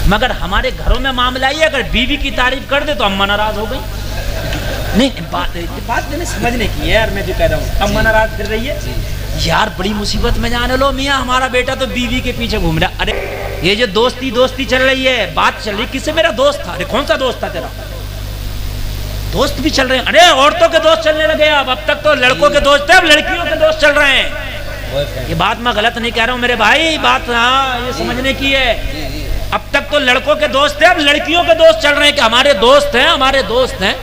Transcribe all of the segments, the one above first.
मगर हमारे घरों में मामला ये, अगर बीवी की तारीफ कर दे तो अम्मा नाराज हो गई। नहीं, बात मैंने समझने की है यार, मैं जो कह रहा हूँ, अम्मा नाराज फिर रही है यार, बड़ी मुसीबत में जाने लो मियाँ, हमारा बेटा तो बीवी के पीछे घूम रहा। अरे ये जो दोस्ती चल रही है, बात चल रही, किससे मेरा दोस्त था? अरे कौन सा दोस्त था तेरा? दोस्त भी चल रहे हैं। अरे औरतों के दोस्त चलने लगे अब तक तो लड़कों के दोस्त थे, अब लड़कियों के दोस्त चल रहे हैं। ये बात मैं गलत नहीं कह रहा हूँ मेरे भाई, बात हाँ ये समझने की है। अब तक तो लड़कों के दोस्त थे, अब लड़कियों के दोस्त चल रहे हैं कि हमारे दोस्त हैं, हमारे दोस्त हैं।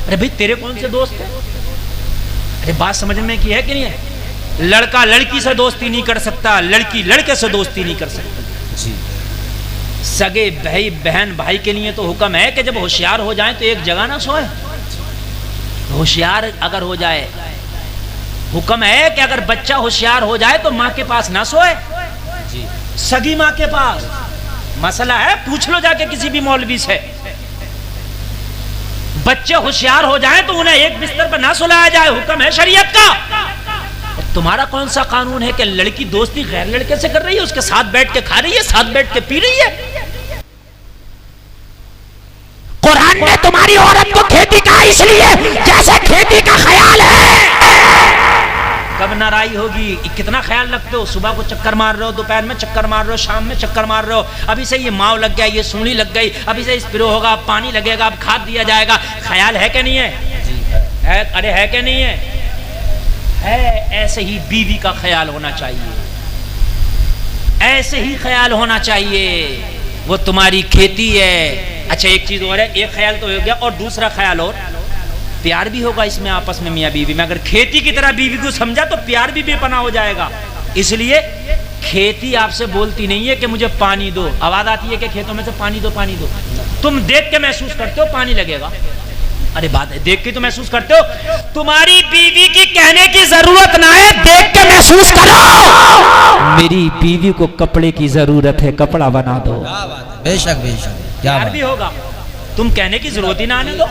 अरे भाई तेरे कौन से दोस्त हैं? अरे बात समझने की है कि नहीं है? लड़का लड़की से दोस्ती नहीं कर सकता, लड़की लड़के से दोस्ती नहीं कर सकती। सगे भाई बहन भाई के लिए तो हुक्म है कि जब होशियार हो जाए तो एक जगह ना सोए। होशियार अगर हो जाए, हुक्म है कि अगर बच्चा होशियार हो जाए तो माँ के पास ना सोए, सगी माँ के पास। मसला है, पूछ लो जाके किसी भी मौलवी से। बच्चे होशियार हो जाए तो उन्हें एक बिस्तर पर ना सुलाया जाए, हुक्म है शरीयत का। तुम्हारा कौन सा कानून है कि लड़की दोस्ती गैर लड़के से कर रही है, उसके साथ बैठ के खा रही है, साथ बैठ के पी रही है? कुरान ने तुम्हारी औरत को खेती कहा इसलिए जैसे खेती का ख्याल है। कब नाराई होगी? कितना ख्याल रखते हो? सुबह को चक्कर मार रहे हो, दोपहर में चक्कर मार रहे हो, शाम में चक्कर मार रहे हो। अभी से ये माव लग गया, ये सूंडी लग गई, अभी से स्प्रे होगा, पानी लगेगा, अब खाद दिया जाएगा। ख्याल है कि नहीं है? अरे है कि नहीं है? ऐसे ही बीवी का ख्याल होना चाहिए, ऐसे ही ख्याल होना चाहिए। वो तुम्हारी खेती है। अच्छा एक चीज और है, एक ख्याल तो हो गया और दूसरा ख्याल और, प्यार भी होगा इसमें आपस में मियाँ बीवी में। अगर खेती की तरह बीवी को समझा तो प्यार भी बेपनाह हो जाएगा। इसलिए खेती आपसे बोलती नहीं है कि मुझे पानी दो, आवाज आती है कि खेतों में से पानी दो पानी दो। तुम देख के महसूस करते हो पानी लगेगा। अरे बात है, देख के तो महसूस करते हो। तुम्हारी बीवी की कहने की जरूरत ना है, देख के महसूस करो। मेरी बीवी को कपड़े की जरूरत है, कपड़ा बना दो। बेशक बेशक, क्या भी होगा, तुम कहने की जरूरत ही ना आने दो।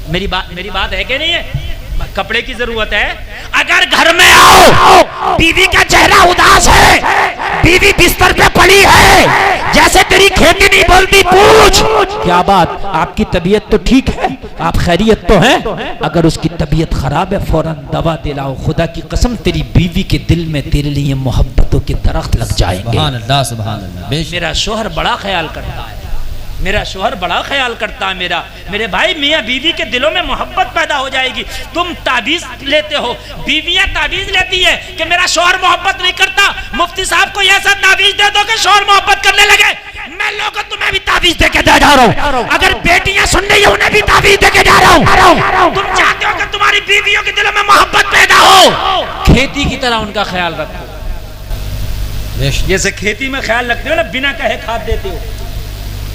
मेरी बात है कि नहीं है? कपड़े की जरूरत है। अगर घर में आओ, बीवी का चेहरा उदास है, बीवी बिस्तर पे पड़ी है, जैसे तेरी खेती नहीं बोलती, पूछ क्या बात, आपकी तबीयत तो ठीक है, आप खैरियत तो हैं? अगर उसकी तबीयत खराब है फौरन दवा दिलाओ। खुदा की कसम तेरी बीवी के दिल में तेरे लिए मोहब्बतों के दरख्त लग जाएंगे। सुभान अल्लाह, सुभान अल्लाह। मेरा शोहर बड़ा ख्याल करता है, मेरा शोहर बड़ा ख्याल करता है मेरे भाई, मियाँ बीवी के दिलों में मोहब्बत पैदा हो जाएगी। तुम ताबीज लेते हो, बीवियां ताबीज लेती है कि मेरा शोहर मोहब्बत नहीं करता, मुफ्ती साहब को ऐसा ताबीज दे दो कि शोहर मोहब्बत करने लगे। मैं लोगों तुम्हें भी ताबीज दे के जा रहा हूँ। अगर बेटियां सुन रही है उन्हें भी ताबीज दे के जा रहा हूँ। तुम चाहते हो कि तुम्हारी बीवियों के दिलों में मोहब्बत पैदा हो, खेती की तरह उनका ख्याल रखो। जैसे खेती में ख्याल रखते हो ना, बिना कहे खाद देते हो,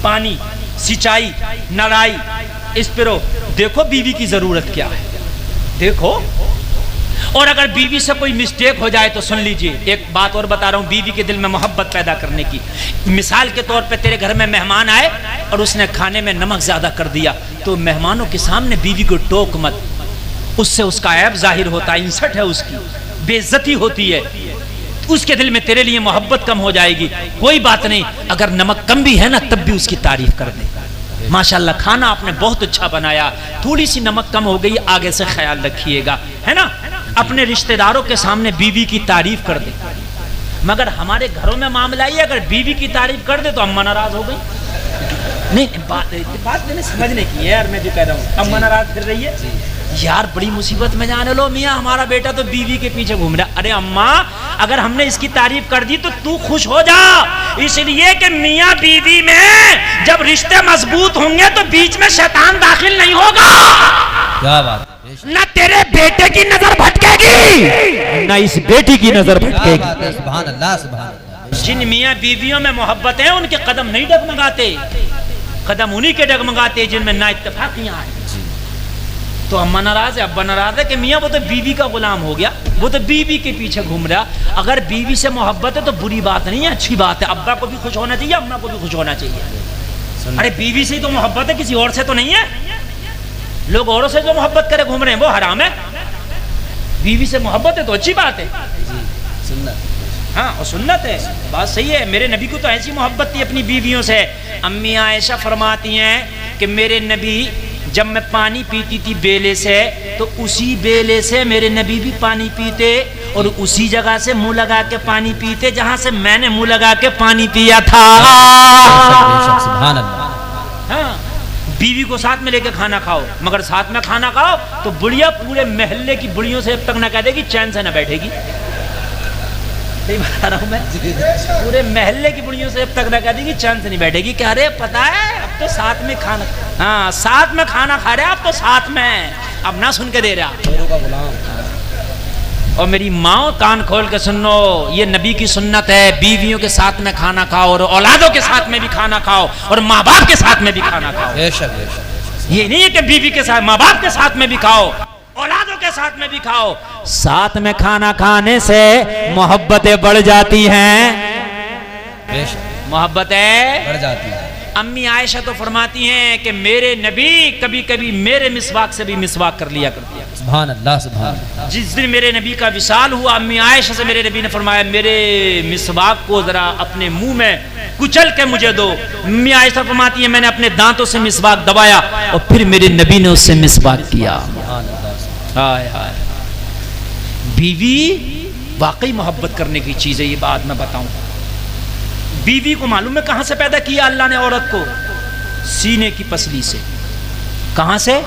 पानी, सिंचाई, नड़ाई, स्प्रे। देखो बीवी की जरूरत क्या है, देखो। और अगर बीवी से कोई मिस्टेक हो जाए तो सुन लीजिए, एक बात और बता रहा हूं बीवी के दिल में मोहब्बत पैदा करने की। मिसाल के तौर पे तेरे घर में मेहमान आए और उसने खाने में नमक ज्यादा कर दिया, तो मेहमानों के सामने बीवी को टोक मत, उससे उसका ऐब जाहिर होता है, इंसल्ट है उसकी, बेइज्जती होती है, उसके दिल में तेरे लिए मोहब्बत कम हो जाएगी। कोई बात नहीं, अगर नमक कम भी है ना तब भी उसकी तारीफ कर दे, माशाल्लाह खाना आपने बहुत अच्छा बनाया, थोड़ी सी नमक कम हो गई, आगे से ख्याल रखिएगा, है ना। अपने रिश्तेदारों के सामने बीवी की तारीफ कर दे। मगर हमारे घरों में मामला ये, अगर बीवी की तारीफ कर दे तो अम्मा नाराज हो गई। नहीं, बात मैंने समझने की है यार, मैं जो कह रहा हूँ, अम्मा नाराज कर रही है यार, बड़ी मुसीबत में जाने लो मियाँ, हमारा बेटा तो बीवी के पीछे घूम रहा। अरे अम्मा, अगर हमने इसकी तारीफ कर दी तो तू खुश हो जा, इसलिए कि मियाँ बीवी में जब रिश्ते मजबूत होंगे तो बीच में शैतान दाखिल नहीं होगा। क्या बात, न तेरे बेटे की नजर भटकेगी, न इस बेटी की नजर भटकेगी। सुभान अल्लाह, सुभान अल्लाह। जिन मियाँ बीवियों में मोहब्बत है उनके कदम नहीं डगमगाते, कदम उन्हीं के डगमगाते जिनमें ना इत्तेफाकियां हैं। तो अम्मा नाराज है, अब्बा नाराज है कि मियाँ वो तो बीवी का गुलाम हो गया, वो तो बीवी के पीछे घूम रहा। अगर बीवी से मोहब्बत है तो बुरी बात नहीं है, अच्छी बात है। अब्बा को भी खुश होना चाहिए, अम्मा को भी खुश होना चाहिए। अरे बीवी से ही तो मोहब्बत है, किसी और से तो नहीं है। लोग औरों से जो मोहब्बत करे घूम रहे हैं वो हराम है, बीवी से मोहब्बत है तो अच्छी बात है। सुन्नत, हाँ और सुन्नत है, बात सही है। मेरे नबी को तो ऐसी मोहब्बत थी अपनी बीवियों से अम्मी आयशा फरमाती हैं कि मेरे नबी जब मैं पानी पीती थी बेले से, तो उसी बेले से मेरे नबी भी पानी पीते और उसी जगह से मुंह लगा के पानी पीते जहां से मैंने मुंह लगा के पानी पिया था। सुभान अल्लाह। हाँ, बीवी को साथ में लेके खाना खाओ, मगर साथ में खाना खाओ तो बुढ़िया पूरे महल्ले की बुढ़ियों से अब तक ना कह देगी, चैन से ना बैठेगी। सही बता रहा हूं मैं, पूरे महल्ले की बुढ़ियों से अब तक ना कह देगी, चैन से नहीं बैठेगी। क्या अरे पता है अब तो साथ में खाना, हाँ साथ में खाना खा रहे अब तो साथ में, अब ना सुन के दे रहा। और मेरी माँ कान खोल के सुनो, ये नबी की सुन्नत है, बीवियों के साथ में खाना खाओ और औलादों के साथ में भी खाना खाओ और माँ बाप के साथ में भी खाना खाओ। बेशक बेशक। ये नहीं है कि बीवी के साथ, माँ बाप के साथ में भी खाओ, औलादों के साथ में भी खाओ। साथ में खाना खाने से मोहब्बतें बढ़ जाती हैं, बेशक मोहब्बतें बढ़ जाती है। अम्मी आयशा तो फरमाती हैं कि मेरे नबी कभी कभी मेरे मिसवाक से भी मिसवाक कर लिया करती है। सुभान अल्लाह सुभान अल्लाह। जिस दिन मेरे नबी का विशाल हुआ, अम्मी आयशा से मेरे नबी ने फरमाया मेरे मिसवाक को जरा अपने मुंह में कुचल के मुझे दो। अम्मी आयशा फरमाती है मैंने अपने दांतों से मिसवाक दबाया और फिर मेरे नबी ने उससे मिसवाक किया। हाय हाय, बीवी वाकई मोहब्बत करने की चीज है, ये बात मैं बताऊं। बीवी को मालूम है कहां से पैदा किया अल्लाह ने औरत को? सीने की पसली से। कहां से?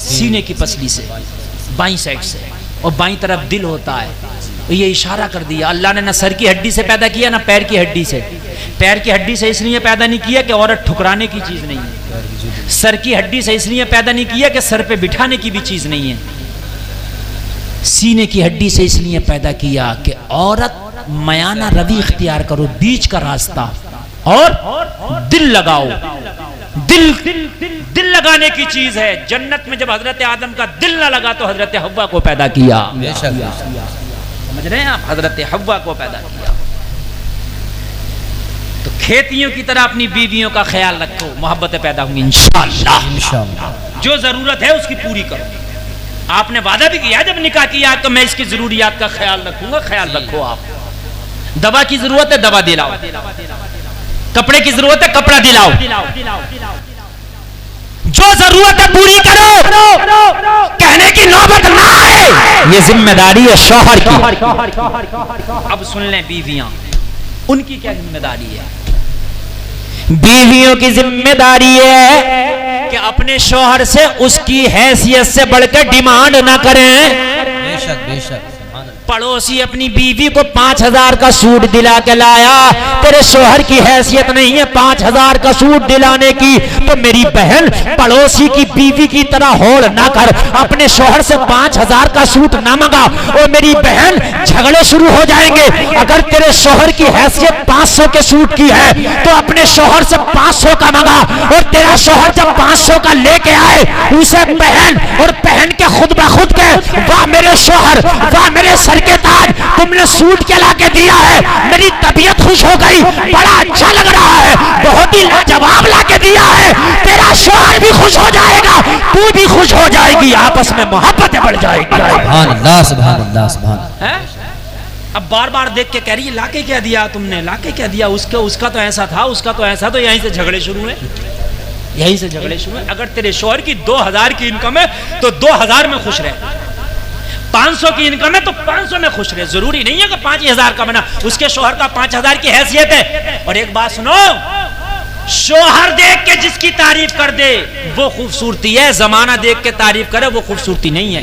सीने की पसली से, बाईं साइड से, और बाईं तरफ दिल होता है। तो ये इशारा कर दिया अल्लाह ने, ना सर की हड्डी से पैदा किया ना पैर की हड्डी से। पैर की हड्डी से इसलिए पैदा नहीं किया कि औरत ठुकराने की चीज नहीं है। सर की हड्डी से इसलिए पैदा नहीं किया कि सर पे बिठाने की भी चीज नहीं है। सीने की हड्डी से इसलिए पैदा किया कि औरत मयाना रवि इख्तियार करो, बीच का रास्ता, और दिल लगाओ। दिल लगाने की चीज है। जन्नत में जब हजरत आदम का दिल ना लगा तो हजरत हव्वा को पैदा किया। समझ रहे हैं आप? हजरत हव्वा को पैदा किया। तो खेतियों की तरह अपनी बीवियों का ख्याल रखो, मोहब्बतें पैदा होंगी इंशाअल्लाह। इंशाअल्लाह। जो जरूरत है उसकी पूरी करो। आपने वादा भी किया जब निकाह किया तो मैं इसकी जरूरियात का ख्याल रखूंगा, ख्याल रखो आप। दवा की जरूरत है दवा दिलाओ, कपड़े की जरूरत है कपड़ा दिलाओ, जो जरूरत है पूरी करो। कहने की नौबत ना आए, ये जिम्मेदारी है शौहर की। अब सुन लें बीवियां, उनकी क्या जिम्मेदारी है? बीवियों की जिम्मेदारी है कि अपने शौहर से उसकी हैसियत से बढ़कर डिमांड ना करें। बेशक बेशक। पड़ोसी अपनी बीवी को 5000 का सूट दिला के लाया, तेरे शोहर की हैसियत नहीं है 5000 का सूट दिलाने की, तो मेरी बहन पड़ोसी की बीवी की तरह होड़ ना कर, अपने शोहर से 5000 का सूट ना मंगा। और मेरी बहन झगड़े शुरू हो जाएंगे। अगर तेरे शोहर की हैसियत 500 के सूट की है तो अपने शोहर से 500 का मंगा। और तेरा शोहर जब 500 का लेके आए उसे पहन, और पहन के खुद ब खुद के वाह मेरे शोहर, वाह मेरे के ताज, तुमने सूट के ला के दिया है, मेरी तबीयत खुश हो गई, बड़ा अच्छा लग रहा है, बहुत ही लाजवाब ला के दिया है। तेरा शौहर भी खुश हो जाएगा, तू भी खुश हो जाएगी, आपस में मोहब्बतें बढ़ जाएगी। सुभान अल्लाह सुभान अल्लाह सुभान। अब बार बार देख के कह रही है लाके क्या दिया तुमने, लाके क्या दिया, उसका तो ऐसा था, उसका तो ऐसा, तो यहीं से झगड़े शुरू है, यहीं से झगड़े शुरू है। अगर तेरे शौहर की 2000 की इनकम है तो 2000 में खुश रहे, 500 की इनकम है तो 500 में खुश रहे। जरूरी नहीं है कि 5000 का बना, उसके शौहर का 5000 की हैसियत है। और एक बात सुनो, शौहर देख के जिसकी तारीफ कर दे वो खूबसूरती है, जमाना देख के तारीफ करे वो खूबसूरती नहीं है।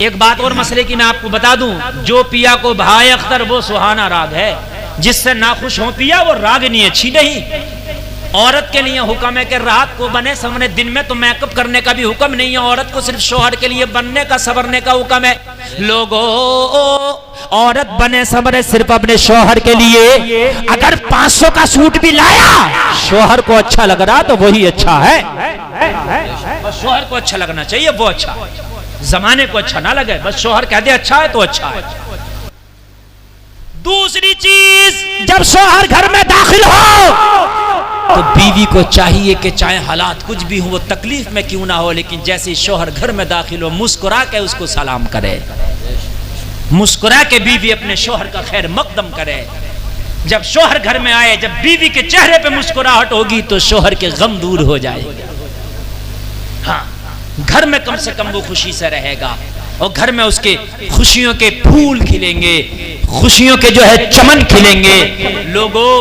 एक बात और मसले की मैं आपको बता दूं, जो पिया को भाई अख्तर वो सुहाना राग है, जिससे नाखुश हो पिया वो रागनी अच्छी नहीं। औरत के लिए हुक्म है कि रात को बने संवरे, दिन में तो मेकअप करने का भी हुक्म नहीं है। औरत को सिर्फ शौहर के लिए बनने का संवरने का हुक्म है। लोगों, औरत बने संवरे सिर्फ अपने शौहर के लिए। अगर 500 का सूट भी लाया, शौहर को अच्छा लग रहा तो वही अच्छा है। शौहर को अच्छा लगना चाहिए, वो अच्छा, जमाने को अच्छा ना लगे, बस शौहर कह दे अच्छा है तो अच्छा है। दूसरी चीज, जब शौहर घर में दाखिल हो तो बीवी को चाहिए कि चाहे हालात कुछ भी हो, वो तकलीफ में क्यों ना हो, लेकिन जैसे शौहर घर में दाखिल हो मुस्कुरा के उसको सलाम करे, मुस्कुरा के बीवी अपने शौहर का खैर मकदम करे। जब शोहर घर में आए, जब बीवी के चेहरे पे मुस्कुराहट होगी तो शोहर के गम दूर हो जाएगा। हाँ, घर में कम से कम वो खुशी से रहेगा और घर में उसके खुशियों के फूल खिलेंगे, खुशियों के जो है चमन खिलेंगे। लोगों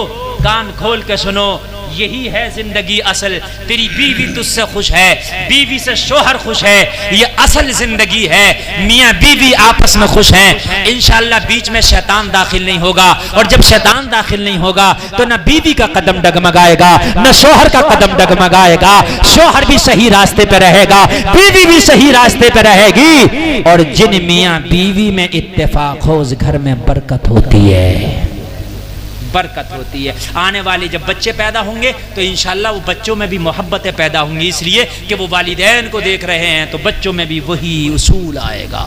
कान खोल के सुनो, यही है जिंदगी असल। तेरी बीवी तुझसे खुश है, बीवी से शोहर खुश है, ये असल जिंदगी है। मियाँ बीवी आपस में खुश हैं, इंशाअल्लाह बीच में शैतान दाखिल नहीं होगा। और जब शैतान दाखिल नहीं होगा तो न बीवी का कदम डगमगाएगा न शोहर का कदम डगमगाएगा। शोहर भी सही रास्ते पे रहेगा, बीवी भी सही रास्ते पे रहेगी। और जिन मियाँ बीवी में इत्तेफाक हो उस घर में बरकत होती है, बरकत होती है। आने वाले जब बच्चे पैदा होंगे तो इंशाअल्लाह वो बच्चों में भी मोहब्बतें पैदा होंगी, इसलिए कि वो वालिदैन को देख रहे हैं तो बच्चों में भी वही उसूल आएगा।